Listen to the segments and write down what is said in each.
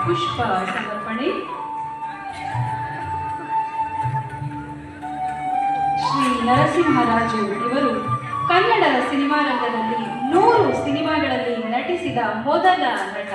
ಪುಷ್ಪ ಸಮರ್ಪಣೆ. ಶ್ರೀ ನರಸಿಂಹರಾಜು ಇವರು ಕನ್ನಡ ಸಿನಿಮಾ ರಂಗದಲ್ಲಿ 100 ಸಿನಿಮಾಗಳಲ್ಲಿ ನಟಿಸಿದ ಮೊದಲ ನಟ.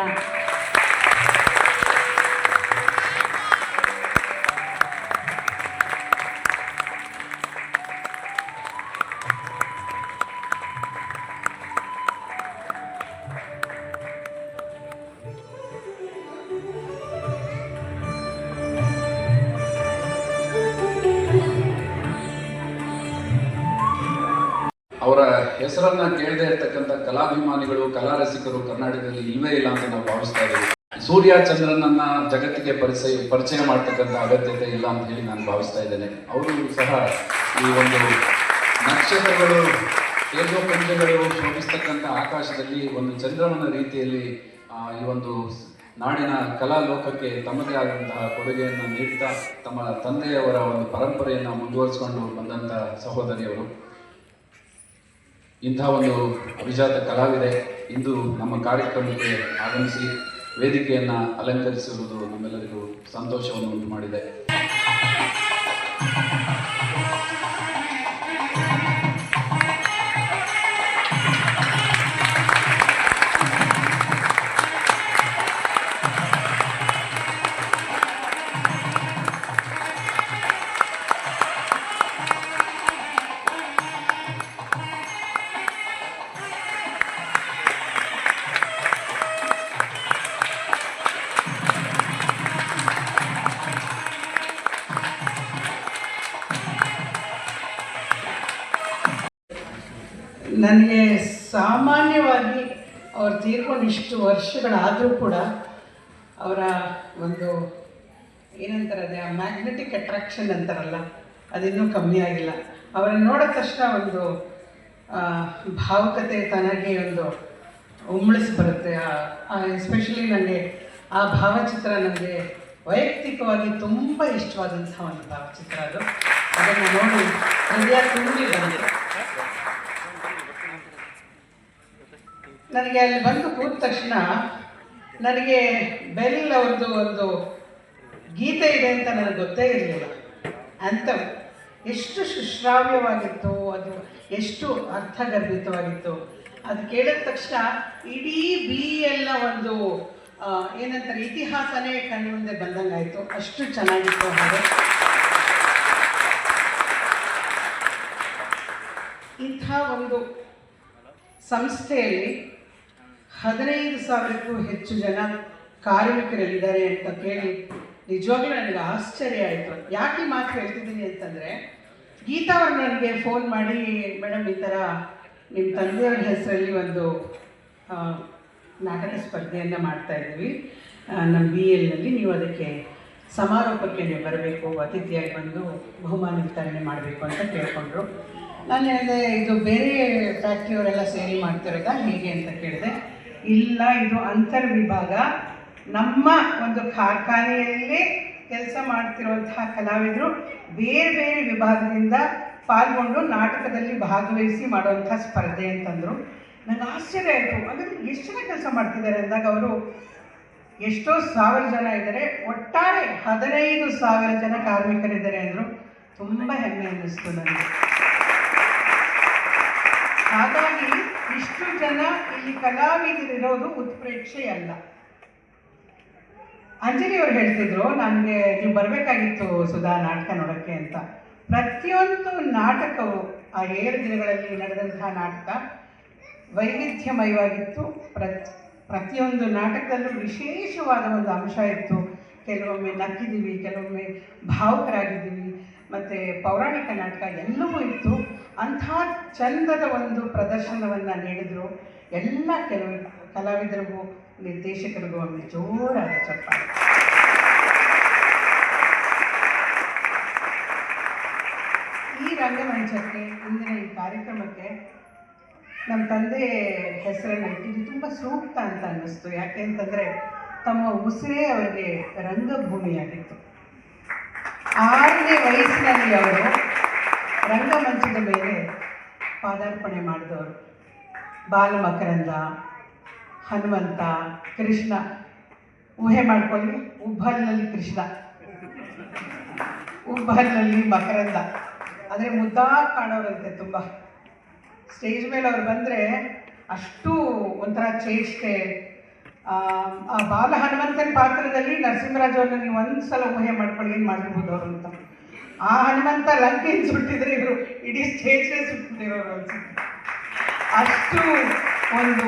ಅವರ ಹೆಸರನ್ನ ಕೇಳದೇ ಇರ್ತಕ್ಕಂಥ ಕಲಾಭಿಮಾನಿಗಳು, ಕಲಾ ರಸಿಕರು ಕರ್ನಾಟಕದಲ್ಲಿ ಇಲ್ಲವೇ ಇಲ್ಲ ಅಂತ ನಾವು ಭಾವಿಸ್ತಾ ಇದ್ದೀವಿ. ಸೂರ್ಯ ಚಂದ್ರನನ್ನ ಜಗತ್ತಿಗೆ ಪರಿಚಯ ಮಾಡ್ತಕ್ಕಂಥ ಅಗತ್ಯತೆ ಇಲ್ಲ ಅಂತ ಹೇಳಿ ನಾನು ಭಾವಿಸ್ತಾ ಇದ್ದೇನೆ. ಅವರು ಸಹ ಈ ಒಂದು ನಕ್ಷತ್ರಗಳು, ತೇಜೋಪುಂಜಗಳು ಶೋಭಿಸ್ತಕ್ಕಂಥ ಆಕಾಶದಲ್ಲಿ ಒಂದು ಚಂದ್ರಮನ ರೀತಿಯಲ್ಲಿ ಈ ಒಂದು ನಾಡಿನ ಕಲಾ ಲೋಕಕ್ಕೆ ತಮ್ಮದೇ ಆದಂತಹ ಕೊಡುಗೆಯನ್ನು ನೀಡ್ತಾ ತಮ್ಮ ತಂದೆಯವರ ಒಂದು ಪರಂಪರೆಯನ್ನು ಮುಂದುವರಿಸಿಕೊಂಡು ಬಂದಂಥ ಸಹೋದರಿಯವರು. ಇಂಥ ಒಂದು ಅಭಿಜಾತ ಕಲಾವಿದೆ ಇಂದು ನಮ್ಮ ಕಾರ್ಯಕ್ರಮಕ್ಕೆ ಆಗಮಿಸಿ ವೇದಿಕೆಯನ್ನು ಅಲಂಕರಿಸಿರುವುದು ನಮ್ಮೆಲ್ಲರಿಗೂ ಸಂತೋಷವನ್ನು ಉಂಟು ಮಾಡಿದೆ. ನನಗೆ ಸಾಮಾನ್ಯವಾಗಿ ಅವ್ರು ತೀರ್ಕೊಂಡು ಇಷ್ಟು ವರ್ಷಗಳಾದರೂ ಕೂಡ ಅವರ ಒಂದು ಏನಂತಾರೆ ಅದೇ ಮ್ಯಾಗ್ನೆಟಿಕ್ ಅಟ್ರಾಕ್ಷನ್ ಅಂತಾರಲ್ಲ, ಅದಿನ್ನೂ ಕಮ್ಮಿ ಆಗಿಲ್ಲ. ಅವರನ್ನು ನೋಡಿದ ತಕ್ಷಣ ಒಂದು ಭಾವುಕತೆ ತನಗೆ ಒಂದು ಉಮ್ಮಳಿಸಿ ಬರುತ್ತೆ. ಎಸ್ಪೆಷಲಿ ನನಗೆ ಆ ಭಾವಚಿತ್ರ ನನಗೆ ವೈಯಕ್ತಿಕವಾಗಿ ತುಂಬ ಇಷ್ಟವಾದಂಥ ಒಂದು ಭಾವಚಿತ್ರ ಅದು. ಅದನ್ನು ನೋಡಿ ಹೃದಯ ತುಂಬಿ ಬಂದಿದೆ. ನನಗೆ ಅಲ್ಲಿ ಬಂದು ಕೂತ ತಕ್ಷಣ ನನಗೆ ಬೆಲ್ ಅವ್ರದ್ದು ಒಂದು ಗೀತೆ ಇದೆ ಅಂತ ನನಗೆ ಗೊತ್ತೇ ಇರಲಿಲ್ಲ. ಅಂತ ಎಷ್ಟು ಸುಶ್ರಾವ್ಯವಾಗಿತ್ತು, ಅದು ಎಷ್ಟು ಅರ್ಥಗರ್ಭಿತವಾಗಿತ್ತು. ಅದು ಕೇಳಿದ ತಕ್ಷಣ ಇಡೀ ಎಲ್ಲ ಒಂದು ಏನಂತಾರೆ ಇತಿಹಾಸನೇ ಕಣ್ಣು ಮುಂದೆ ಬಂದಂಗಾಯಿತು. ಅಷ್ಟು ಚೆನ್ನಾಗಿತ್ತು ಹಾಗೆ. ಇಂಥ ಒಂದು ಸಂಸ್ಥೆಯಲ್ಲಿ 15,000ಕ್ಕೂ ಹೆಚ್ಚು ಜನ ಕಾರ್ಮಿಕರಿದ್ದಾರೆ ಅಂತ ಕೇಳಿ ನಿಜವಾಗ್ಲೂ ನನಗೆ ಆಶ್ಚರ್ಯ ಆಯಿತು. ಯಾಕೆ ಮಾತು ಹೇಳ್ತಿದ್ದೀನಿ ಅಂತಂದರೆ, ಗೀತಾ ಅವರು ನನಗೆ ಫೋನ್ ಮಾಡಿ, ಮೇಡಮ್ ಈ ಥರ ನಿಮ್ಮ ತಂದೆಯವರ ಹೆಸರಲ್ಲಿ ಒಂದು ನಾಟಕ ಸ್ಪರ್ಧೆಯನ್ನು ಮಾಡ್ತಾಯಿದ್ದೀವಿ ನಮ್ಮ BLನಲ್ಲಿ, ನೀವು ಅದಕ್ಕೆ ಸಮಾರೋಪಕ್ಕೆ ನೀವು ಬರಬೇಕು, ಅತಿಥಿಯಾಗಿ ಬಂದು ಬಹುಮಾನ ವಿತರಣೆ ಮಾಡಬೇಕು ಅಂತ ಕೇಳಿಕೊಂಡ್ರು. ನಾನು ಹೇಳಿದೆ, ಇದು ಬೇರೆ ಫ್ಯಾಕ್ಟ್ರಿಯವರೆಲ್ಲ ಸೇರಿ ಮಾಡ್ತಿರೋದಾ ಹೇಗೆ ಅಂತ ಕೇಳಿದೆ. ಇಲ್ಲ, ಇದು ಅಂತರ್ವಿಭಾಗ, ನಮ್ಮ ಒಂದು ಕಾರ್ಖಾನೆಯಲ್ಲಿ ಕೆಲಸ ಮಾಡ್ತಿರುವಂತಹ ಕಲಾವಿದರು ಬೇರೆ ಬೇರೆ ವಿಭಾಗದಿಂದ ಪಾಲ್ಗೊಂಡು ನಾಟಕದಲ್ಲಿ ಭಾಗವಹಿಸಿ ಮಾಡುವಂಥ ಸ್ಪರ್ಧೆ ಅಂತಂದರು. ನನಗೆ ಆಶ್ಚರ್ಯ ಆಯಿತು. ಹಾಗಾದರೆ ಎಷ್ಟು ಜನ ಕೆಲಸ ಮಾಡ್ತಿದ್ದಾರೆ ಅಂದಾಗ ಅವರು ಎಷ್ಟೋ 1000 ಜನ ಇದ್ದಾರೆ, ಒಟ್ಟಾರೆ 15,000 ಜನ ಕಾರ್ಮಿಕರಿದ್ದಾರೆ ಅಂದರು. ತುಂಬ ಹೆಮ್ಮೆ ಅನ್ನಿಸ್ತು ನನಗೆ. ಹಾಗಾಗಿ ಇಷ್ಟು ಜನ ಇಲ್ಲಿ ಕಲಾವಿದರಿರೋದು ಉತ್ಪ್ರೇಕ್ಷೆ ಅಲ್ಲ. ಅಂಜಲಿ ಅವರು ಹೇಳ್ತಿದ್ರು, ನನಗೆ ನೀವು ಬರಬೇಕಾಗಿತ್ತು ಸುಧಾ ನಾಟಕ ನೋಡೋಕ್ಕೆ ಅಂತ. ಪ್ರತಿಯೊಂದು ನಾಟಕವು ಆ 7 ದಿನಗಳಲ್ಲಿ ನಡೆದಂತಹ ನಾಟಕ ವೈವಿಧ್ಯಮಯವಾಗಿತ್ತು. ಪ್ರತಿಯೊಂದು ನಾಟಕದಲ್ಲೂ ವಿಶೇಷವಾದ ಒಂದು ಅಂಶ ಇತ್ತು. ಕೆಲವೊಮ್ಮೆ ನಕ್ಕಿದ್ದೀವಿ, ಕೆಲವೊಮ್ಮೆ ಭಾವುಕರಾಗಿದ್ದೀವಿ, ಮತ್ತು ಪೌರಾಣಿಕ ನಾಟಕ ಎಲ್ಲವೂ ಇತ್ತು. ಅಂಥ ಚಂದದ ಒಂದು ಪ್ರದರ್ಶನವನ್ನು ನೀಡಿದರು. ಎಲ್ಲ ಕಲಾವಿದರಿಗೂ ನಿರ್ದೇಶಕರಿಗೂ ಒಂದು ಜೋರಾದ ಚಪ್ಪಾಳೆ. ಈ ರಂಗಮಂಚಕ್ಕೆ, ಇಂದಿನ ಈ ಕಾರ್ಯಕ್ರಮಕ್ಕೆ ನಮ್ಮ ತಂದೆ ಹೆಸರನ್ನು ಇಟ್ಟಿದ್ದು ತುಂಬ ಸೂಕ್ತ ಅಂತ ಅನ್ನಿಸ್ತು. ಯಾಕೆ ಅಂತಂದರೆ ತಮ್ಮ ಉಸಿರೇ ಅವರಿಗೆ ರಂಗಭೂಮಿಯಾಗಿತ್ತು. 6ನೇ ವಯಸ್ಸಿನಲ್ಲಿ ಅವರು ರಂಗಮಂಚದ ಮೇಲೆ ಪಾದಾರ್ಪಣೆ ಮಾಡಿದವರು. ಬಾಲಮಕರಂದ, ಹನುಮಂತ, ಕೃಷ್ಣ ಊಹೆ ಮಾಡ್ಕೊಳ್ಳಿ, ಉಬ್ಬಲ್ನಲ್ಲಿ ಕೃಷ್ಣ, ಉಬ್ಬಲ್ನಲ್ಲಿ ಮಕರಂದ. ಆದರೆ ಮುದ್ದಾಗಿ ಕಾಣೋರಂತೆ ತುಂಬ. ಸ್ಟೇಜ್ ಮೇಲೆ ಅವ್ರು ಬಂದರೆ ಅಷ್ಟು ಒಂಥರ ಚೇಷ್ಟೆ. ಆ ಬಾಲ ಹನುಮಂತನ ಪಾತ್ರದಲ್ಲಿ ನರಸಿಂಹರಾಜ್ ಅವ್ರನ್ನ ನೀವು ಒಂದು ಸಲ ಊಹೆ ಮಾಡ್ಕೊಳ್ಳಿ ಏನು ಮಾಡಿರ್ಬೋದು ಅವರು ಅಂತ. ಆ ಹನುಮಂತ ಲಂಕೆಯನ್ನು ಸುಟ್ಟಿದ್ರೆ ಇವರು ಇಡೀ ಸ್ಟೇಜ್ನೇ ಸುಟ್ಟಿರೋರು ಅನ್ಸುತ್ತೆ. ಅಷ್ಟು ಒಂದು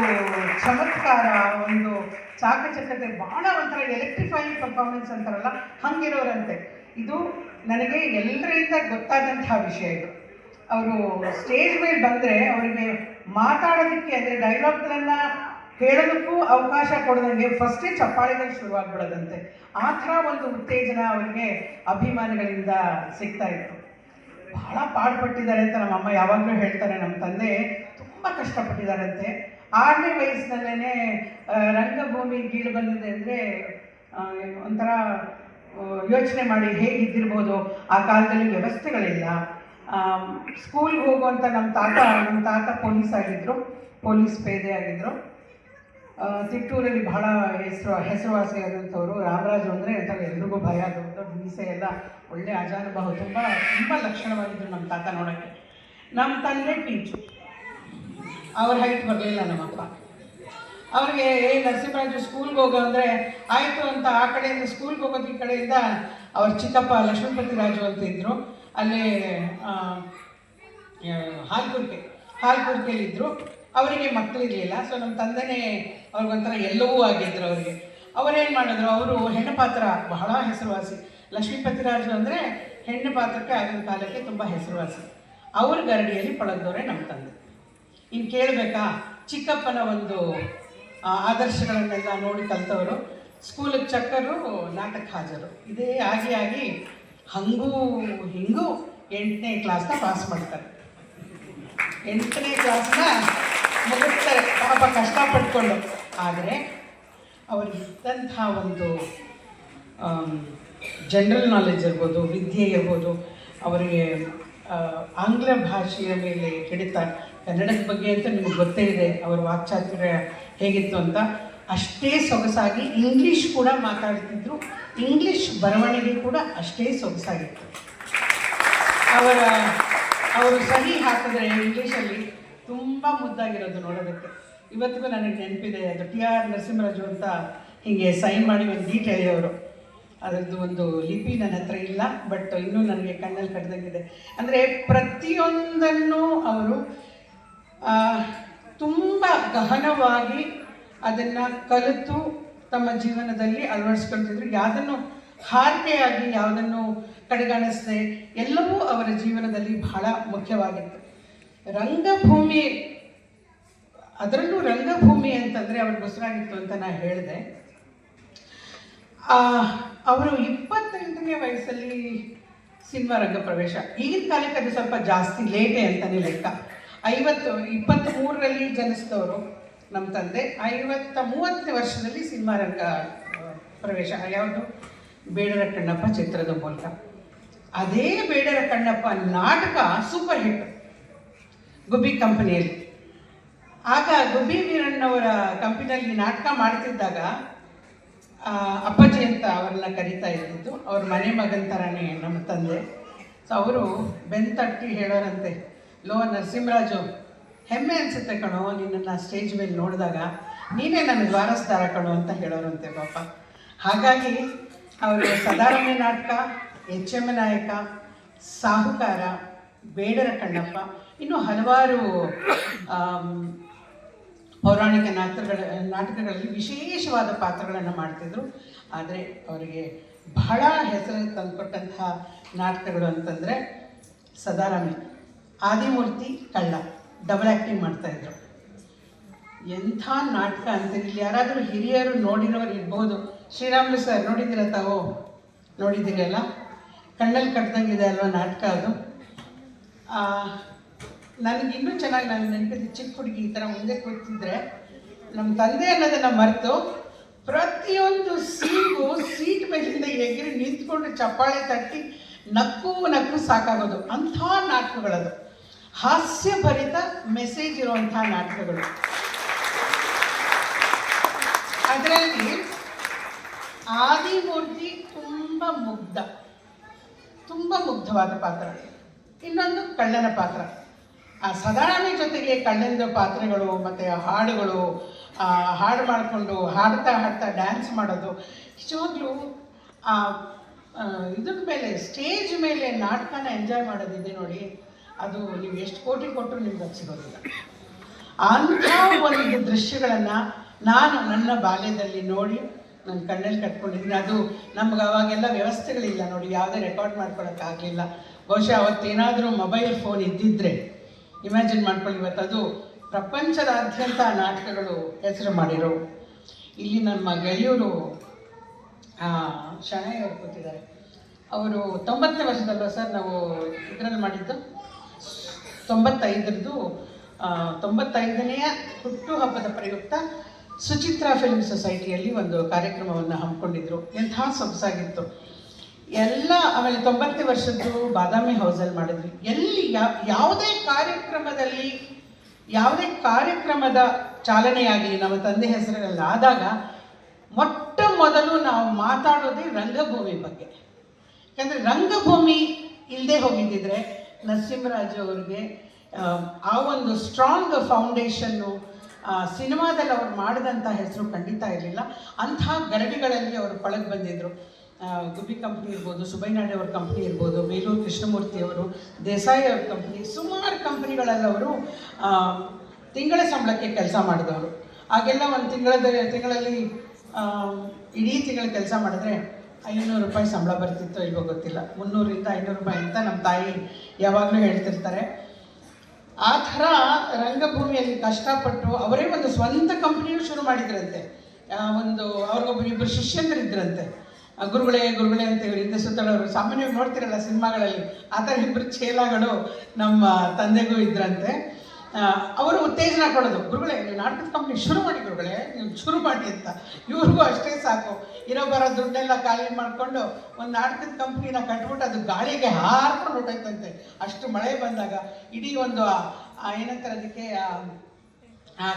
ಚಮತ್ಕಾರ, ಒಂದು ಚಾಕಚಕ್ಯತೆ, ಭಾಳ ಒಂಥರ ಎಲೆಕ್ಟ್ರಿಫೈಯಿಂಗ್ ಪರ್ಫಾರ್ಮೆನ್ಸ್ ಅಂತಾರಲ್ಲ ಹಂಗಿರೋರಂತೆ. ಇದು ನನಗೆ ಎಲ್ಲರಿಂದ ಗೊತ್ತಾದಂತಹ ವಿಷಯ. ಇದು ಅವರು ಸ್ಟೇಜ್ ಮೇಲೆ ಬಂದರೆ ಅವರಿಗೆ ಮಾತಾಡೋದಕ್ಕೆ, ಅಂದರೆ ಡೈಲಾಗ್ಗಳನ್ನು ಹೇಳೋದಕ್ಕೂ ಅವಕಾಶ ಕೊಡೋದಂಗೆ ಫಸ್ಟೇ ಚಪ್ಪಾಳೆಗಳು ಶುರುವಾಗ್ಬಿಡೋದಂತೆ. ಆ ಥರ ಒಂದು ಉತ್ತೇಜನ ಅವರಿಗೆ ಅಭಿಮಾನಿಗಳಿಂದ ಸಿಗ್ತಾ ಇತ್ತು. ಬಹಳ ಪಾಡುಪಟ್ಟಿದ್ದಾರೆ ಅಂತ ನಮ್ಮಮ್ಮ ಯಾವಾಗಲೂ ಹೇಳ್ತಾರೆ. ನಮ್ಮ ತಂದೆ ತುಂಬ ಕಷ್ಟಪಟ್ಟಿದ್ದಾರಂತೆ. 6ನೇ ವಯಸ್ಸಿನಲ್ಲೇ ರಂಗಭೂಮಿ ಗೀಳು ಬಂದಿದೆ ಅಂದರೆ ಒಂಥರ ಯೋಚನೆ ಮಾಡಿ ಹೇಗಿದ್ದಿರ್ಬೋದು. ಆ ಕಾಲದಲ್ಲಿ ವ್ಯವಸ್ಥೆಗಳಿಲ್ಲ. ಸ್ಕೂಲ್ಗೆ ಹೋಗುವಂಥ ನಮ್ಮ ತಾತ ಪೊಲೀಸ್ ಆಗಿದ್ದರು, ಪೊಲೀಸ್ ಪೇದೆ ಆಗಿದ್ದರು. ತಿಟ್ಟೂರಲ್ಲಿ ಬಹಳ ಹೆಸರುವಾಸಿಯಾದಂಥವ್ರು. ರಾಮರಾಜು ಅಂದರೆ ಅಂತ ಎಲ್ರಿಗೂ ಭಯ. ದೊಡ್ಡ ಮೀಸೆ ಎಲ್ಲ ಒಳ್ಳೆ ಅಜಾನುಭಾವ, ತುಂಬ ಲಕ್ಷಣವಾಗಿದ್ದರು ನಮ್ಮ ತಾತ ನೋಡೋಕ್ಕೆ. ನಮ್ಮ ತಂದೆ ಪೀಚು, ಅವ್ರ ಹೈಟ್ ಬರಲಿಲ್ಲ ನಮ್ಮಪ್ಪ. ಅವ್ರಿಗೆ ನರಸಿಂಹರಾಜು ಸ್ಕೂಲ್ಗೆ ಹೋಗೋ ಅಂದರೆ ಆಯಿತು ಅಂತ ಆ ಕಡೆಯಿಂದ ಸ್ಕೂಲ್ಗೆ ಹೋಗೋದು, ಈ ಕಡೆಯಿಂದ ಅವ್ರ ಚಿಕ್ಕಪ್ಪ ಲಕ್ಷ್ಮೀಪತಿ ರಾಜು ಅಂತ ಇದ್ದರು. ಅಲ್ಲೇ ಹಾಲ್ಕುರ್ಕೆಯಲ್ಲಿದ್ದರು. ಅವರಿಗೆ ಮಕ್ಕಳಿರಲಿಲ್ಲ. ಸೊ ನಮ್ಮ ತಂದೆನೇ ಅವ್ರಿಗೊಂಥರ ಎಲ್ಲವೂ ಆಗಿದ್ದರು ಅವರಿಗೆ. ಅವರೇನು ಮಾಡಿದ್ರು, ಅವರು ಹೆಣ್ಣು ಪಾತ್ರ ಬಹಳ ಹೆಸರುವಾಸಿ. ಲಕ್ಷ್ಮೀಪತಿ ರಾಜು ಅಂದರೆ ಹೆಣ್ಣು ಪಾತ್ರಕ್ಕೆ ಆಗಿನ ಕಾಲಕ್ಕೆ ತುಂಬ ಹೆಸರುವಾಸಿ. ಅವ್ರ ಗರಡಿಯಲ್ಲಿ ಪಳಗ್ದವರೇ ನಮ್ಮ ತಂದೆ. ಇನ್ನು ಕೇಳಬೇಕಾ, ಚಿಕ್ಕಪ್ಪನ ಒಂದು ಆದರ್ಶಗಳನ್ನೆಲ್ಲ ನೋಡಿ ಕಲಿತವರು. ಸ್ಕೂಲಿಗೆ ಚಕ್ಕರು, ನಾಟಕ ಹಾಜರು. ಇದೇ ಆಗಿ ಹಂಗೂ ಹಿಂಗೂ 8ನೇ ಕ್ಲಾಸ್ನ ಪಾಸ್ ಮಾಡ್ತಾರೆ. 8ನೇ ಕ್ಲಾಸ್ನ ಮುಗಿಸ್ತಾರೆ ಪಾಪ ಕಷ್ಟಪಟ್ಕೊಂಡು. ಆದರೆ ಅವ್ರಿಗಿದ್ದಂಥ ಒಂದು ಜನರಲ್ ನಾಲೆಜ್ ಇರ್ಬೋದು, ವಿದ್ಯೆ ಇರ್ಬೋದು, ಅವರಿಗೆ ಆಂಗ್ಲ ಭಾಷೆಯ ಮೇಲೆ ಹಿಡಿತ. ಕನ್ನಡದ ಬಗ್ಗೆ ಅಂತ ನಿಮಗೆ ಗೊತ್ತೇ ಇದೆ ಅವರ ವಾಕ್ಚಾತುರ್ಯ ಹೇಗಿತ್ತು ಅಂತ. ಅಷ್ಟೇ ಸೊಗಸಾಗಿ ಇಂಗ್ಲೀಷ್ ಕೂಡ ಮಾತಾಡ್ತಿದ್ರು. ಇಂಗ್ಲೀಷ್ ಬರವಣಿಗೆ ಕೂಡ ಅಷ್ಟೇ ಸೊಗಸಾಗಿತ್ತು. ಅವರು ಸಹಿ ಹಾಕಿದ್ರೆ ಇಂಗ್ಲೀಷಲ್ಲಿ ತುಂಬ ಮುದ್ದಾಗಿರೋದು ನೋಡೋದಕ್ಕೆ. ಇವತ್ತಿಗೂ ನನಗೆ ನೆನಪಿದೆ. ಅದು TR ನರಸಿಂಹರಾಜು ಅಂತ ಹೀಗೆ ಸೈನ್ ಮಾಡಿ ಒಂದು ಗೀಟ್ ಹೇಳಿದವರು. ಅದರದ್ದು ಒಂದು ಲಿಪಿ ನನ್ನ ಹತ್ರ ಇಲ್ಲ, ಬಟ್ ಇನ್ನೂ ನನಗೆ ಕಣ್ಣಲ್ಲಿ ಕಡ್ದಂಗಿದೆ. ಅಂದರೆ ಪ್ರತಿಯೊಂದನ್ನು ಅವರು ತುಂಬ ಗಹನವಾಗಿ ಅದನ್ನು ಕಲಿತು ತಮ್ಮ ಜೀವನದಲ್ಲಿ ಅಳವಡಿಸ್ಕೊಳ್ತಿದ್ರು. ಯಾವುದನ್ನು ಹಾರಿಕೆಯಾಗಿ, ಯಾವುದನ್ನು ಕಡೆಗಾಣಿಸದೆ ಎಲ್ಲವೂ ಅವರ ಜೀವನದಲ್ಲಿ ಬಹಳ ಮುಖ್ಯವಾಗಿತ್ತು. ರಂಗಭೂಮಿ, ಅದರಲ್ಲೂ ರಂಗಭೂಮಿ ಅಂತಂದರೆ ಅವ್ರಿಗೆ ಉಸಿರಾಗಿತ್ತು ಅಂತ ನಾನು ಹೇಳಿದೆ. ಅವರು 28ನೇ ವಯಸ್ಸಲ್ಲಿ ಸಿನಿಮಾ ರಂಗ ಪ್ರವೇಶ. ಈಗಿನ ಕಾಲಕ್ಕೆ ಅದು ಸ್ವಲ್ಪ ಜಾಸ್ತಿ ಲೇಟೇ ಅಂತಲೇ ಲೆಕ್ಕ. 23ರಲ್ಲಿ ಜನಿಸಿದವರು ನಮ್ಮ ತಂದೆ. 30ನೇ ವರ್ಷದಲ್ಲಿ ಸಿನಿಮಾ ರಂಗ ಪ್ರವೇಶ. ಯಾವುದು? ಬೇಡರ ಕಣ್ಣಪ್ಪ ಚಿತ್ರದ ಮೂಲಕ. ಅದೇ ಬೇಡರ ಕಣ್ಣಪ್ಪ ನಾಟಕ ಸೂಪರ್ ಹಿಟ್ ಗುಬ್ಬಿ ಕಂಪನಿಯಲ್ಲಿ. ಆಗ ಗುಬ್ಬಿ ವೀರಣ್ಣವರ ಕಂಪನಿಯಲ್ಲಿ ನಾಟಕ ಮಾಡ್ತಿದ್ದಾಗ ಅಪ್ಪಾಜಿ ಅಂತ ಅವ್ರನ್ನ ಕರೀತಾ ಇದ್ದಿದ್ದು. ಅವ್ರ ಮನೆ ಮಗನ ಥರನೇ ನಮ್ಮ ತಂದೆ. ಸೊ ಅವರು ಬೆಂತಟ್ಟಿ ಹೇಳೋರಂತೆ, ಲೋ ನರಸಿಂಹರಾಜು, ಹೆಮ್ಮೆ ಅನಿಸುತ್ತೆ ಕಣೋ ನಿನ್ನನ್ನು ಸ್ಟೇಜ್ ಮೇಲೆ ನೋಡಿದಾಗ, ನೀನೇ ನನಗೆ ವಾರಸ್ದಾರ ಕಣೋ ಅಂತ ಹೇಳೋರಂತೆ ಪಾಪ. ಹಾಗಾಗಿ ಅವರು ಸದಾರಮೆ ನಾಟಕ, HM ನಾಯಕ, ಸಾಹುಕಾರ, ಬೇಡರ ಕಣ್ಣಪ್ಪ, ಇನ್ನೂ ಹಲವಾರು ಪೌರಾಣಿಕ ನಾಟಕಗಳಲ್ಲಿ ವಿಶೇಷವಾದ ಪಾತ್ರಗಳನ್ನು ಮಾಡ್ತಿದ್ರು. ಆದರೆ ಅವರಿಗೆ ಬಹಳ ಹೆಸರು ತಂದುಕೊಟ್ಟಂತಹ ನಾಟಕಗಳು ಅಂತಂದರೆ ಸದಾರಮೆ, ಆದಿಮೂರ್ತಿ, ಕಳ್ಳ, ಡಬಲ್ ಆ್ಯಕ್ಟಿಂಗ್ ಮಾಡ್ತಾಯಿದ್ರು. ಎಂಥ ನಾಟಕ ಅಂತೀರಿ. ಇಲ್ಲಿ ಯಾರಾದರೂ ಹಿರಿಯರು ನೋಡಿರೋರು ಇರ್ಬೋದು. ಶ್ರೀರಾಮುಲು ಸರ್ ನೋಡಿದ್ದೀರ ತಾವು? ನೋಡಿದ್ದೀರಲ್ಲ, ಕಣ್ಣಲ್ಲಿ ಕಟ್ದಂಗಿದೆ ಅಲ್ವ ನಾಟಕ ಅದು. ನನಗಿನ್ನೂ ಚೆನ್ನಾಗಿ ನಾನು ನೆನಪಿದ್ದು, ಚಿಕ್ಕ ಹುಡುಗಿ ಈ ಥರ ಮುಂದೆ ಕೂತಿದ್ರೆ ನಮ್ಮ ತಂದೆ ಅನ್ನೋದನ್ನು ಮರೆತು ಪ್ರತಿಯೊಂದು ಸೀಗೂ ಸೀಟ್ ಮೇಲಿಂದ ಎಗರಿ ನಿಂತ್ಕೊಂಡು ಚಪ್ಪಾಳೆ ತಟ್ಟಿ ನಕ್ಕು ಸಾಕಾಗೋದು. ಅಂಥ ನಾಟಕಗಳದು. ಹಾಸ್ಯಭರಿತ ಮೆಸೇಜ್ ಇರುವಂಥ ನಾಟಕಗಳು. ಅದರಲ್ಲಿ ಆದಿಮೂರ್ತಿ ತುಂಬ ಮುಗ್ಧವಾದ ಪಾತ್ರ. ಇನ್ನೊಂದು ಕಳ್ಳನ ಪಾತ್ರ. ಆ ಸದಾನಂದ ಜೊತೆಗೆ ಕಳ್ಳನ ಪಾತ್ರಗಳು ಮತ್ತು ಹಾಡುಗಳು, ಹಾಡು ಮಾಡಿಕೊಂಡು ಹಾಡ್ತಾ ಡ್ಯಾನ್ಸ್ ಮಾಡೋದು, ನಿಜವಾಗ್ಲೂ ಇದ್ರ ಮೇಲೆ ಸ್ಟೇಜ್ ಮೇಲೆ ನಾಟಕನ ಎಂಜಾಯ್ ಮಾಡೋದಿದೆ ನೋಡಿ, ಅದು ನೀವು ಎಷ್ಟು ಕೋಟಿ ಕೊಟ್ಟರು ನಿಮ್ಗೆ ಅದು ಸಿಗೋದಿಲ್ಲ. ಅಂಥ ಒಂದು ದೃಶ್ಯಗಳನ್ನು ನಾನು ನನ್ನ ಬಾಲ್ಯದಲ್ಲಿ ನೋಡಿ ನನ್ನ ಕಣ್ಣಲ್ಲಿ ಕಟ್ಕೊಂಡಿದ್ದೀನಿ. ಅದು ನಮ್ಗೆ ಅವಾಗೆಲ್ಲ ವ್ಯವಸ್ಥೆಗಳಿಲ್ಲ ನೋಡಿ, ಯಾವುದೇ ರೆಕಾರ್ಡ್ ಮಾಡ್ಕೊಳಕ್ಕಾಗಲಿಲ್ಲ. ಬಹುಶಃ ಅವತ್ತೇನಾದರೂ ಮೊಬೈಲ್ ಫೋನ್ ಇದ್ದಿದ್ದರೆ ಇಮ್ಯಾಜಿನ್ ಮಾಡ್ಕೊಳ್ಳಿ, ಇವತ್ತು ಅದು ಪ್ರಪಂಚದಾದ್ಯಂತ ನಾಟಕಗಳು ಹೆಸರು ಮಾಡಿರೋ. ಇಲ್ಲಿ ನಮ್ಮ ಗೆಳೆಯರು ಶಣೈ ಅವರು ಕೂತಿದ್ದಾರೆ. ಅವರು 90ನೇ ವರ್ಷದಲ್ವ ಸರ್ ನಾವು ಇದರಲ್ಲಿ ಮಾಡಿದ್ದು, 95ರದ್ದು 95ನೆಯ ಹುಟ್ಟುಹಬ್ಬದ ಪ್ರಯುಕ್ತ ಸುಚಿತ್ರಾ ಫಿಲ್ಮ್ ಸೊಸೈಟಿಯಲ್ಲಿ ಒಂದು ಕಾರ್ಯಕ್ರಮವನ್ನು ಹಮ್ಮಿಕೊಂಡಿದ್ರು. ಎಂಥ ಸೊಗಸಾಗಿತ್ತು ಎಲ್ಲ. ಆಮೇಲೆ 90ನೇ ವರ್ಷದ್ದು ಬಾದಾಮಿ ಹೌಸಲ್ಲಿ ಮಾಡಿದ್ವಿ. ಎಲ್ಲಿ ಯಾವುದೇ ಕಾರ್ಯಕ್ರಮದ ಚಾಲನೆಯಾಗಿ ನಮ್ಮ ತಂದೆ ಹೆಸರಲ್ಲಿ ಆದಾಗ ಮೊಟ್ಟ ಮೊದಲು ನಾವು ಮಾತಾಡೋದೇ ರಂಗಭೂಮಿ ಬಗ್ಗೆ. ಯಾಕಂದರೆ ರಂಗಭೂಮಿ ಇಲ್ಲದೆ ಹೋಗಿದ್ದಿದ್ರೆ ನರಸಿಂಹರಾಜು ಅವರಿಗೆ ಆ ಒಂದು ಸ್ಟ್ರಾಂಗ್ ಫೌಂಡೇಶನ್ನು ಸಿನಿಮಾದಲ್ಲಿ ಅವ್ರು ಮಾಡಿದಂಥ ಹೆಸರು ಖಂಡಿತ ಇರಲಿಲ್ಲ. ಅಂಥ ಗರಡಿಗಳಲ್ಲಿ ಅವರು ಕೊಳಗೆ ಬಂದಿದ್ದರು. ಗುಬ್ಬಿ ಕಂಪ್ನಿ ಇರ್ಬೋದು, ಸುಬೈನಾಡೆ ಅವ್ರ ಕಂಪ್ನಿ ಇರ್ಬೋದು, ಬೇಲೂರು ಕೃಷ್ಣಮೂರ್ತಿ ಅವರು, ದೇಸಾಯಿ ಅವ್ರ ಕಂಪ್ನಿ, ಸುಮಾರು ಕಂಪ್ನಿಗಳಲ್ಲಿ ಅವರು ತಿಂಗಳ ಸಂಬಳಕ್ಕೆ ಕೆಲಸ ಮಾಡಿದವರು. ಆಗೆಲ್ಲ ಒಂದು ತಿಂಗಳಲ್ಲಿ ಇಡೀ ತಿಂಗಳ ಕೆಲಸ ಮಾಡಿದ್ರೆ 500 ರೂಪಾಯಿ ಸಂಬಳ ಬರ್ತಿತ್ತೋ ಇಲ್ವೋ ಗೊತ್ತಿಲ್ಲ. 300ರಿಂದ 500 ರೂಪಾಯಿ ಅಂತ ನಮ್ಮ ತಾಯಿ ಯಾವಾಗಲೂ ಹೇಳ್ತಿರ್ತಾರೆ. ಆ ಥರ ರಂಗಭೂಮಿಯಲ್ಲಿ ಕಷ್ಟಪಟ್ಟು ಅವರೇ ಒಂದು ಸ್ವಂತ ಕಂಪ್ನಿಯೂ ಶುರು ಮಾಡಿದ್ರಂತೆ. ಅವ್ರಿಗೊಬ್ಬರಿಬ್ಬರು ಶಿಷ್ಯಂದರಿದ್ದರಂತೆ. ಗುರುಗಳೇ ಅಂತ ಹೇಳಿ ಹಿಂದೆ ಸುತ್ತಳವರು ಸಾಮಾನ್ಯವಾಗಿ ನೋಡ್ತಿರಲ್ಲ ಸಿನಿಮಾಗಳಲ್ಲಿ, ಆ ಥರ ಇಬ್ಬರು ಚೇಲಾಗಳು ನಮ್ಮ ತಂದೆಗೂ ಇದ್ರಂತೆ. ಅವರು ಉತ್ತೇಜನ ಕೊಡೋದು, ಗುರುಗಳೇ ನೀವು ನಾಟಕದ ಕಂಪ್ನಿ ಶುರು ಮಾಡಿ, ಗುರುಗಳೇ ನೀವು ಶುರು ಮಾಡಿ ಅಂತ. ಇವ್ರಿಗೂ ಅಷ್ಟೇ ಸಾಕು, ಇರೋ ಬರೋ ದುಡ್ಡೆಲ್ಲ ಖಾಲಿ ಮಾಡಿಕೊಂಡು ಒಂದು ನಾಟಕದ ಕಂಪ್ನಿನ ಕಟ್ಬಿಟ್ಟು ಅದು ಗಾಳಿಗೆ ಹಾರ್ಕೊಂಡು ಹೊಟ್ಟೈತಂತೆ. ಅಷ್ಟು ಮಳೆ ಬಂದಾಗ ಇಡೀ ಒಂದು ಏನಂತಾರೆ ಅದಕ್ಕೆ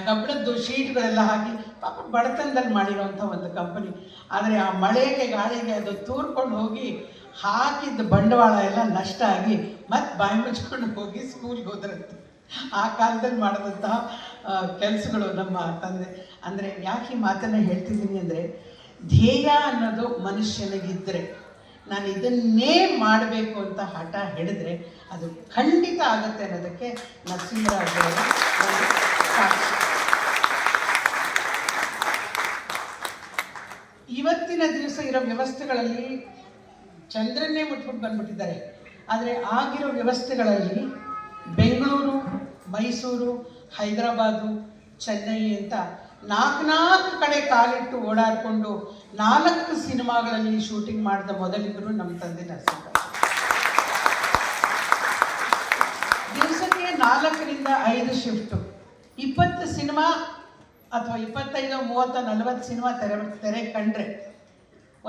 ಕಬ್ಬಣದ್ದು ಶೀಟ್ಗಳೆಲ್ಲ ಹಾಕಿ ಪಾಪ ಬಡತನದಲ್ಲಿ ಮಾಡಿರೋವಂಥ ಒಂದು ಕಂಪನಿ. ಆದರೆ ಆ ಮಳೆಗೆ ಗಾಳಿಗೆ ಅದು ತೂರ್ಕೊಂಡು ಹೋಗಿ ಹಾಕಿದ್ದ ಬಂಡವಾಳ ಎಲ್ಲ ನಷ್ಟ ಆಗಿ ಮತ್ತೆ ಬಾಯಿ ಮುಚ್ಕೊಂಡು ಹೋಗಿ ಸ್ಕೂಲ್ಗೆ ಹೋದ್ರಂತೆ. ಆ ಕಾಲದಲ್ಲಿ ಮಾಡಿದಂತಹ ಕೆಲಸಗಳು ನಮ್ಮ ತಂದೆ. ಅಂದರೆ ಯಾಕೆ ಈ ಮಾತನ್ನು ಹೇಳ್ತಿದ್ದೀನಿ ಅಂದರೆ, ಧ್ಯೇಯ ಅನ್ನೋದು ಮನುಷ್ಯನಿಗಿದ್ದರೆ, ನಾನು ಇದನ್ನೇ ಮಾಡಬೇಕು ಅಂತ ಹಠ ಹಿಡಿದ್ರೆ ಅದು ಖಂಡಿತ ಆಗುತ್ತೆ ಅನ್ನೋದಕ್ಕೆ ನರಸಿಂಹರಾಜು ಅವರು ಸಾಕ್ಷಿ. ಇವತ್ತಿನ ದಿವಸ ಇರೋ ವ್ಯವಸ್ಥೆಗಳಲ್ಲಿ ಚಂದ್ರನ್ನೇ ಮುಟ್ಬಿಟ್ಟು ಬಂದ್ಬಿಟ್ಟಿದ್ದಾರೆ. ಆದರೆ ಆಗಿರೋ ವ್ಯವಸ್ಥೆಗಳಲ್ಲಿ ಬೆಂಗಳೂರು, ಮೈಸೂರು, ಹೈದರಾಬಾದು, ಚೆನ್ನೈ ಅಂತ 4 ಕಡೆ ಕಾಲಿಟ್ಟು ಓಡಾಡಿಕೊಂಡು 4 ಸಿನಿಮಾಗಳಲ್ಲಿ ಶೂಟಿಂಗ್ ಮಾಡಿದ ಮೊದಲಿಗರು ನಮ್ಮ ತಂದೆ ನರಸಿಂಹರಾಜು. ದಿವಸಕ್ಕೆ 4ರಿಂದ 5 ಶಿಫ್ಟು, 20 ಸಿನಿಮಾ ಅಥವಾ 25, 30, 40 ಸಿನಿಮಾ ತೆರೆ ಕಂಡ್ರೆ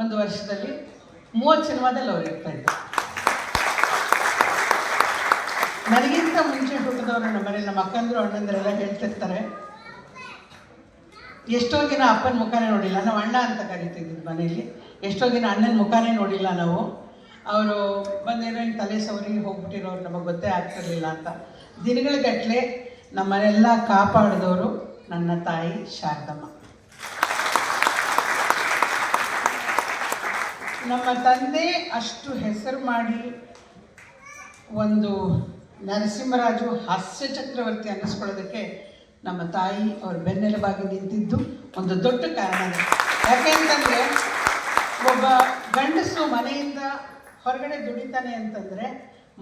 ಒಂದು ವರ್ಷದಲ್ಲಿ 30 ಸಿನಿಮಾದಲ್ಲಿ ಅವ್ರು ಇರ್ತಾ ಇದ್ದಾರೆ. ನನಗಿಂತ ಮುಂಚೆ ಹುಟ್ಟಿದವರು ನಮ್ಮನೇಲಿ ನಮ್ಮ ಅಕ್ಕಂದರು ಅಣ್ಣಂದರೆಲ್ಲ ಹೇಳ್ತಿರ್ತಾರೆ, ಎಷ್ಟೋ ದಿನ ಅಪ್ಪನ ಮುಖನೇ ನೋಡಿಲ್ಲ. ನಾವು ಅಣ್ಣ ಅಂತ ಕರಿತಿದ್ವಿ ಮನೇಲಿ. ಎಷ್ಟೋ ದಿನ ಅಣ್ಣನ ಮುಖನೇ ನೋಡಿಲ್ಲ ನಾವು. ಅವರು ಬಂದೇನೋ ಹಿಂಗೆ ತಲೆ ಸವರಿಗೆ ಹೋಗ್ಬಿಟ್ಟಿರೋರು, ನಮಗೆ ಗೊತ್ತೇ ಆಗ್ತಿರ್ಲಿಲ್ಲ ಅಂತ. ದಿನಗಳಿಗಟ್ಟಲೆ ನಮ್ಮನ್ನೆಲ್ಲ ಕಾಪಾಡಿದವರು ನನ್ನ ತಾಯಿ ಶಾರದಮ್ಮ. ನಮ್ಮ ತಂದೆ ಅಷ್ಟು ಹೆಸರು ಮಾಡಿ ಒಂದು ನರಸಿಂಹರಾಜು ಹಾಸ್ಯ ಚಕ್ರವರ್ತಿ ಅನ್ನಿಸ್ಕೊಳ್ಳೋದಕ್ಕೆ ನಮ್ಮ ತಾಯಿ ಅವ್ರ ಬೆನ್ನೆಲುಬಾಗಿ ನಿಂತಿದ್ದು ಒಂದು ದೊಡ್ಡ ಕಾರಣ. ಯಾಕೆಂತಂದರೆ ಒಬ್ಬ ಗಂಡಸು ಮನೆಯಿಂದ ಹೊರಗಡೆ ದುಡಿತಾನೆ ಅಂತಂದರೆ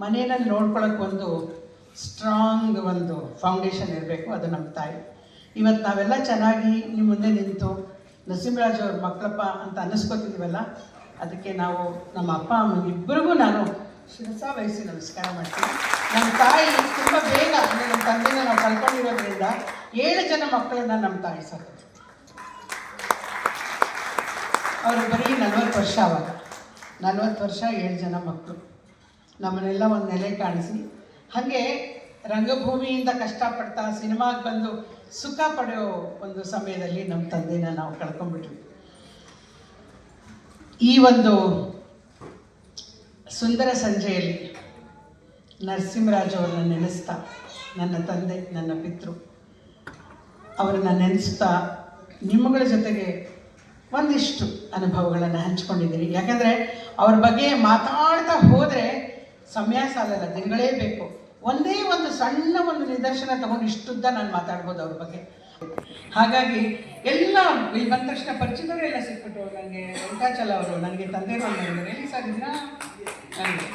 ಮನೆಯಲ್ಲಿ ನೋಡ್ಕೊಳ್ಳೋಕೆ ಒಂದು ಸ್ಟ್ರಾಂಗ್ ಒಂದು ಫೌಂಡೇಶನ್ ಇರಬೇಕು, ಅದು ನಮ್ಮ ತಾಯಿ. ಇವತ್ತು ನಾವೆಲ್ಲ ಚೆನ್ನಾಗಿ ನಿಮ್ಮ ಮುಂದೆ ನಿಂತು ನರಸಿಂಹರಾಜು ಅವ್ರ ಮಕ್ಕಳಪ್ಪ ಅಂತ ಅನ್ನಿಸ್ಕೊತಿದ್ದೀವಲ್ಲ, ಅದಕ್ಕೆ ನಾವು ನಮ್ಮ ಅಪ್ಪ ಅಮ್ಮ ಇಬ್ಬರಿಗೂ ನಾನು ಶಿರಸ ವಹಿಸಿ ನಮಸ್ಕಾರ ಮಾಡ್ತೀನಿ. ನಮ್ಮ ತಾಯಿ ತುಂಬ ಬೇಗ, ಅಂದರೆ ನಮ್ಮ ತಂದೆನ ನಾವು ಕಳ್ಕೊಂಡಿರೋದ್ರಿಂದ 7 ಜನ ಮಕ್ಕಳನ್ನ ನಮ್ಮ ತಾಯಿ ಸಾಕಿದ್ರು. ಅವರು ಬರೀ 40 ವರ್ಷ, ಆವಾಗ 40 ವರ್ಷ 7 ಜನ ಮಕ್ಕಳು. ನಮ್ಮನ್ನೆಲ್ಲ ಒಂದು ನೆಲೆ ಕಾಣಿಸಿ, ಹಾಗೆ ರಂಗಭೂಮಿಯಿಂದ ಕಷ್ಟಪಡ್ತಾ ಸಿನಿಮಾಗೆ ಬಂದು ಸುಖ ಪಡೆಯೋ ಒಂದು ಸಮಯದಲ್ಲಿ ನಮ್ಮ ತಂದೆನ ನಾವು ಕಳ್ಕೊಂಡ್ಬಿಟ್ವಿ. ಈ ಒಂದು ಸುಂದರ ಸಂಜೆಯಲ್ಲಿ ನರಸಿಂಹರಾಜ್ ಅವರನ್ನ ನೆನೆಸ್ತಾ, ನನ್ನ ತಂದೆ, ನನ್ನ ಪಿತೃ ಅವರನ್ನು ನೆನೆಸ್ತಾ ನಿಮ್ಮಗಳ ಜೊತೆಗೆ ಒಂದಿಷ್ಟು ಅನುಭವಗಳನ್ನು ಹಂಚ್ಕೊಂಡಿದ್ದೀರಿ. ಯಾಕಂದರೆ ಅವ್ರ ಬಗ್ಗೆ ಮಾತಾಡ್ತಾ ಹೋದರೆ ಸಮಯ ಸಾಲಲ್ಲ, ದಿನಗಳೇ ಬೇಕು. ಒಂದೇ ಒಂದು ಸಣ್ಣ ಒಂದು ನಿದರ್ಶನ ತಗೊಂಡು ಇಷ್ಟುದ್ದ ನಾನು ಮಾತಾಡ್ಬೋದು ಅವ್ರ ಬಗ್ಗೆ. ಹಾಗಾಗಿ ಎಲ್ಲ ಇಲ್ಲಿ ಬಂದ ತಕ್ಷಣ ಪರಿಚಿತರು ಎಲ್ಲ ಸಿಕ್ಬಿಟ್ಟು ನನಗೆ ವೆಂಕಟಾಚಲ ಅವರು ನನಗೆ ತಂದೆ ಮಾಡಿದ್ದಾರೆ. ಎಲ್ಲಿ ಸರ್ ಇದ್ರ ನನಗೆ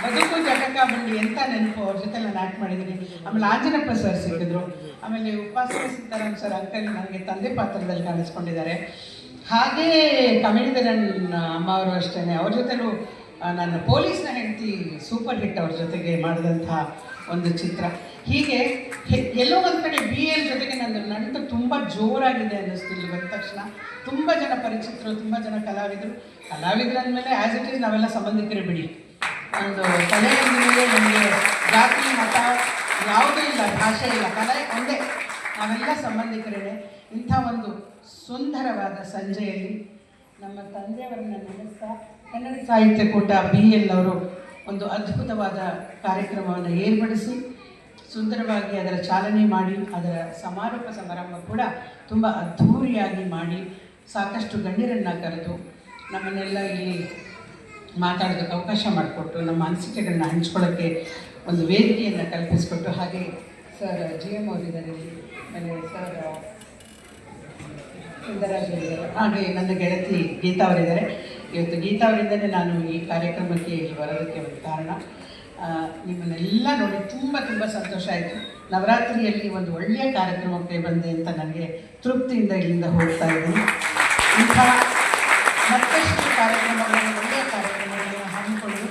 ಬದುಕು ಜಟಕ ಬಂಡಿ ಎಂಥ ನೆನಪು, ಅವ್ರ ಜೊತೆ ನಾನು ಆ್ಯಕ್ಟ್ ಮಾಡಿದ್ದೀನಿ. ಆಮೇಲೆ ಆಂಜನಪ್ಪ ಸರ್ ಸಿಕ್ಕಿದ್ರು. ಆಮೇಲೆ ಉಪಾಸನೆ ಸೀತಾರಾಮ್ ಸರ್ ಅಂಕಲ್ ನನಗೆ ತಂದೆ ಪಾತ್ರದಲ್ಲಿ ಕಾಣಿಸ್ಕೊಂಡಿದ್ದಾರೆ. ಹಾಗೇ ಕಮಿಡಿದರನ್ ಅಮ್ಮ ಅವರು ಅಷ್ಟೇ, ಅವ್ರ ಜೊತೆಲೂ ನನ್ನ ಪೊಲೀಸ್ನ ಹೆಂಡತಿ ಸೂಪರ್ ಹಿಟ್ ಅವ್ರ ಜೊತೆಗೆ ಮಾಡಿದಂಥ ಒಂದು ಚಿತ್ರ. ಹೀಗೆ ಎಲ್ಲೋ ಒಂದು ಕಡೆ BL ಜೊತೆಗೆ ನನ್ನ ನಂಟು ತುಂಬ ಜೋರಾಗಿದೆ ಅನ್ನಿಸ್ತಿಲ್ಲ. ಬಂದ ತಕ್ಷಣ ತುಂಬ ಜನ ಪರಿಚಿತರು, ತುಂಬ ಜನ ಕಲಾವಿದರು ಅಂದಮೇಲೆ ಆ್ಯಸ್ ಇಟ್ ಈಸ್ ನಾವೆಲ್ಲ ಸಂಬಂಧಿಕರೇ ಬಿಡಿ. ಒಂದು ಕಲೆ ಅಂದಮೇಲೆ ನಮಗೆ ಜಾತಿ ಮತ ಯಾವುದೂ ಇಲ್ಲ, ಭಾಷೆ ಇಲ್ಲ, ಕಲೆ ಒಂದೇ, ನಾವೆಲ್ಲ ಸಂಬಂಧಿಕರೇ. ಇಂಥ ಒಂದು ಸುಂದರವಾದ ಸಂಜೆಯಲ್ಲಿ ನಮ್ಮ ತಂದೆಯವರನ್ನು ನೆನೆಸ್ತಾ ಕನ್ನಡ ಸಾಹಿತ್ಯ ಕೂಟ BL ಅವರು ಒಂದು ಅದ್ಭುತವಾದ ಕಾರ್ಯಕ್ರಮವನ್ನು ಏರ್ಪಡಿಸಿ ಸುಂದರವಾಗಿ ಅದರ ಚಾಲನೆ ಮಾಡಿ, ಅದರ ಸಮಾರೋಪ ಸಮಾರಂಭ ಕೂಡ ತುಂಬ ಅದ್ಧೂರಿಯಾಗಿ ಮಾಡಿ, ಸಾಕಷ್ಟು ಗಣ್ಯರನ್ನು ಕರೆದು ನಮ್ಮನ್ನೆಲ್ಲ ಇಲ್ಲಿ ಮಾತಾಡೋದಕ್ಕೆ ಅವಕಾಶ ಮಾಡಿಕೊಟ್ಟು, ನಮ್ಮ ಅನಿಸಿಕೆಗಳನ್ನ ಹಂಚ್ಕೊಳ್ಳೋಕ್ಕೆ ಒಂದು ವೇದಿಕೆಯನ್ನು ಕಲ್ಪಿಸಿಕೊಟ್ಟು, ಹಾಗೆ ಸರ್ GM ಅವರಿದ್ದಾರೆ ಇಲ್ಲಿ, ಆಮೇಲೆ ಸರ್ ಸುಂದರಾಜ್ ಅವರಿದ್ದಾರೆ, ಹಾಗೆ ನನ್ನ ಗೆಳತಿ ಗೀತಾ ಅವರಿದ್ದಾರೆ. ಇವತ್ತು ಗೀತಾ ಅವರಿಂದಲೇ ನಾನು ಈ ಕಾರ್ಯಕ್ರಮಕ್ಕೆ ಇಲ್ಲಿ ಬರೋದಕ್ಕೆ ಒಂದು ಕಾರಣ. ನಿಮ್ಮನ್ನೆಲ್ಲ ನೋಡಿ ತುಂಬ ತುಂಬ ಸಂತೋಷ ಆಯಿತು. ನವರಾತ್ರಿಯಲ್ಲಿ ಒಂದು ಒಳ್ಳೆಯ ಕಾರ್ಯಕ್ರಮಕ್ಕೆ ಬಂದೆ ಅಂತ ನನಗೆ ತೃಪ್ತಿಯಿಂದ ಇಲ್ಲಿಂದ ಹೋಗ್ತಾ ಇದ್ದೀನಿ. ಇಂಥ ಮತ್ತಷ್ಟು ಕಾರ್ಯಕ್ರಮಗಳನ್ನು, ಒಳ್ಳೆಯ ಕಾರ್ಯಕ್ರಮಗಳನ್ನು ಹಮ್ಮಿಕೊಂಡು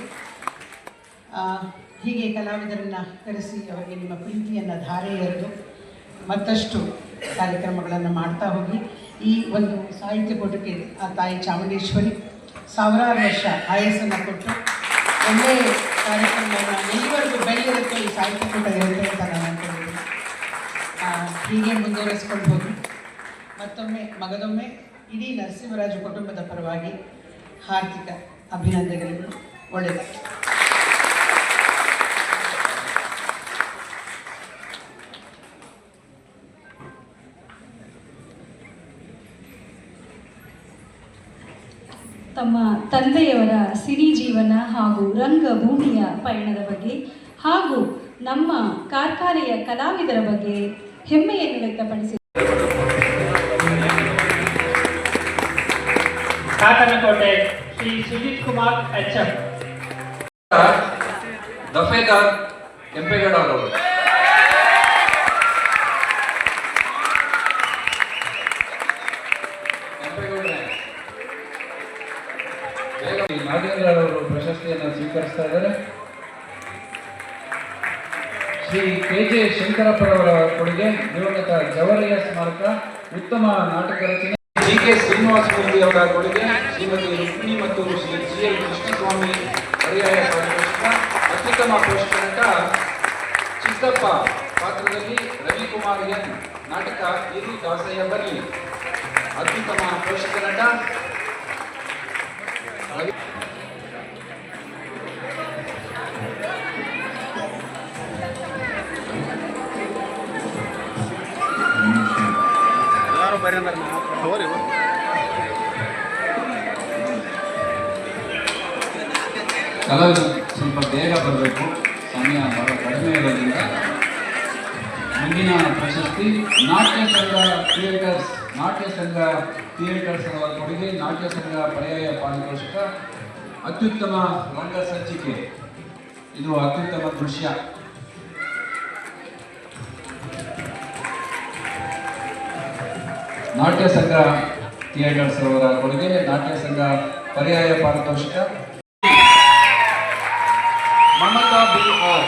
ಹೀಗೆ ಕಲಾವಿದರನ್ನು ಕರೆಸಿ ಅವರಿಗೆ ನಿಮ್ಮ ಪ್ರೀತಿಯನ್ನು ಧಾರೆ ಎರೆದು ಮತ್ತಷ್ಟು ಕಾರ್ಯಕ್ರಮಗಳನ್ನು ಮಾಡ್ತಾ ಹೋಗಿ ಈ ಒಂದು ಸಾಹಿತ್ಯ ಕೂಟಕ್ಕೆ ಆ ತಾಯಿ ಚಾಮುಂಡೇಶ್ವರಿ ಸಾವಿರಾರು ವರ್ಷ ಆಯಸ್ಸನ್ನು ಕೊಟ್ಟು ಒಳ್ಳೆಯ ಕಾರ್ಯಕ್ರಮವನ್ನು ಎಲ್ಲಿವರೆಗೂ ಬೆಳೆಯೋದಕ್ಕೆ ಈ ಸಾಹಿತ್ಯ ಕೂಟ ಇರುತ್ತೆ ಅಂತ ನಾನು ಅಂದ್ಕೊಂಡಿದ್ದೀನಿ. ಹೀಗೆ ಮುಂದುವರಿಸ್ಕೊಂಡು ಹೋಗಿ ಮಗದೊಮ್ಮೆ ಇಡೀ ನರಸಿಂಹರಾಜು ಕುಟುಂಬದ ಪರವಾಗಿ ಹಾರ್ದಿಕ ಅಭಿನಂದನೆಗಳು. ಒಳ್ಳೆಯದಾಗಿ. ತಮ್ಮ ತಂದೆಯವರ ಸಿನಿ ಜೀವನ ಹಾಗೂ ರಂಗಭೂಮಿಯ ಪಯಣದ ಬಗ್ಗೆ ಹಾಗೂ ನಮ್ಮ ಕಾರ್ಖಾನೆಯ ಕಲಾವಿದರ ಬಗ್ಗೆ ಹೆಮ್ಮೆಯನ್ನು ವ್ಯಕ್ತಪಡಿಸಿದರು. ಕಾಕನಕೋಟೆ ಶ್ರೀ ಸುಜಿತ್ ಕುಮಾರ್ HM, ದಫೇದಾರ್ ಕೆಂಪೇಗೌಡ ಅವರು, ನಾಗೇಂದ್ರ ಅವರು ಪ್ರಶಸ್ತಿಯನ್ನು ಸ್ವೀಕರಿಸ್ತಾ ಇದ್ದಾರೆ. ಶ್ರೀ KJ ಶಂಕರಪ್ಪರವರ ಕೊಡುಗೆ ದಿವಂಗತ ಜವರಯ್ಯ ಸ್ಮಾರಕ ಉತ್ತಮ ನಾಟಕ ರಚನೆ. DK ಶ್ರೀನಿವಾಸ ಮೂರ್ತಿ ಅವರ ಕೊಡುಗೆ ಶ್ರೀಮತಿ ರುಕ್ಮಿಣಿ ಮತ್ತು ಶ್ರೀ CL ಕೃಷ್ಣಸ್ವಾಮಿ ಪರ್ಯಾಯ ಪಾರಿತೋಷಿಕ. ಅತ್ಯುತ್ತಮ ಪೋಷಕ ನಟ ಚಿಕ್ಕಪ್ಪ ಪಾತ್ರದಲ್ಲಿ ರವಿಕುಮಾರ್ N, ನಾಟಕ ಇದು ದಾಸಯ್ಯ ಬರಲಿ. ಅತ್ಯುತ್ತಮ ಪೋಷಕ ನಟ ಕಲಾವಿದರು ಸ್ವಲ್ಪ ಬೇಗ ಬರಬೇಕು, ಸಮಯ ಬಹಳ ಕಡಿಮೆ ಇರೋದ್ರಿಂದ. ಮುಂದಿನ ಪ್ರಶಸ್ತಿ ನಾಟ್ಯ ಸಂಘ ಥಿಯೇಟರ್ಸ್ ಅವರ ಕೊಡುಗೆ ನಾಟ್ಯ ಸಂಘ ಪರ್ಯಾಯ ಪಾರಿತೋಷಿಕ. ಅತ್ಯುತ್ತಮ ರಂಗ ಸಂಚಿಕೆ, ಇದು ಅತ್ಯುತ್ತಮ ದೃಶ್ಯ. ನಾಟ್ಯ ಸಂಘ ಥಿಯೇಟರ್ಸ್ ಅವರ ಕೊಡುಗೆ ನಾಟ್ಯ ಸಂಘ ಪರ್ಯಾಯ ಪಾರಿತೋಷಿಕ. ಮಮತಾ BR,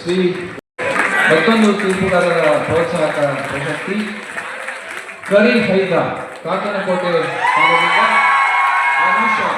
ಶ್ರೀ ಮತ್ತೊಂದು ತೀರ್ಪುಗಾರರ ಪ್ರೋತ್ಸಾಹಕ ಪ್ರಶಸ್ತಿ ಕರಿ ಹೈದಾ ಕಾಕನಕೋಟೆ ತಾಲೂಕಿನ ಅನುಷಾ